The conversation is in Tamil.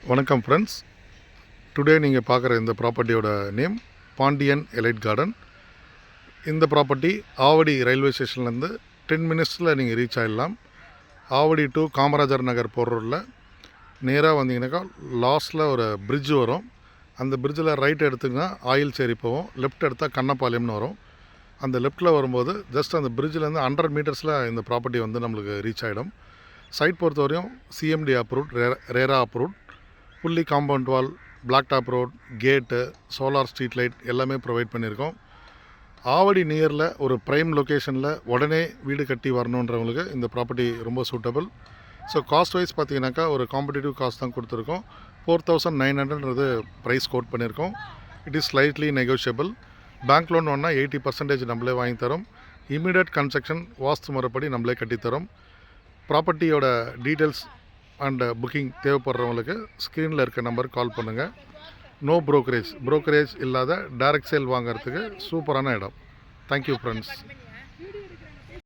வணக்கம் ஃப்ரெண்ட்ஸ். டுடே நீங்கள் பார்க்குற இந்த ப்ராப்பர்ட்டியோட நேம் பாண்டியன் எலைட் கார்டன். இந்த ப்ராப்பர்ட்டி ஆவடி ரயில்வே ஸ்டேஷன்லேருந்து 10 மினிட்ஸில் நீங்கள் ரீச் ஆகிடலாம். ஆவடி டு காமராஜர் நகர் போகிற ரோட்டில் நேராக வந்தீங்கன்னாக்கா லாஸ்ட்டில் ஒரு பிரிட்ஜ் வரும். அந்த பிரிட்ஜில் ரைட் எடுத்திங்கன்னா ஆயில் சேரி போவோம், லெஃப்ட் எடுத்தால் கண்ணப்பாளையம்னு வரும். அந்த லெஃப்ட்டில் வரும்போது ஜஸ்ட் அந்த பிரிட்ஜிலேருந்து 100 மீட்டர்ஸில் இந்த ப்ராப்பர்ட்டி வந்து நம்மளுக்கு ரீச் ஆகிடும். சைட் பொறுத்தவரையும் CMD approved, RERA approved, fully compound wall, black top road, gate, solar street light எல்லாமே ப்ரொவைட் பண்ணியிருக்கோம். ஆவடி நியரில் ஒரு ப்ரைம் லொக்கேஷனில் உடனே வீடு கட்டி வரணுன்றவங்களுக்கு இந்த ப்ராப்பர்ட்டி ரொம்ப சூட்டபிள். ஸோ காஸ்ட் வைஸ் பார்த்தீங்கன்னாக்கா ஒரு காம்படிட்டிவ் காஸ்ட் தான் கொடுத்துருக்கோம். 4900 ப்ரைஸ் கோட் பண்ணியிருக்கோம். It is slightly negotiable. Bank loan ஒன்றா 80% நம்மளே வாங்கி தரோம். இமீடியட் கன்ஸ்ட்ரக்ஷன் வாஸ்து முறைப்படி நம்மளே கட்டித்தரோம். ப்ராப்பர்ட்டியோட டீட்டெயில்ஸ் அண்ட் புக்கிங் தேவைப்படுறவங்களுக்கு ஸ்க்ரீனில் இருக்க நம்பருக்கு கால் பண்ணுங்கள். நோ ப்ரோக்கரேஜ் இல்லாத டைரக்ட் சேல் வாங்கிறதுக்கு சூப்பரான இடம். Thank you friends.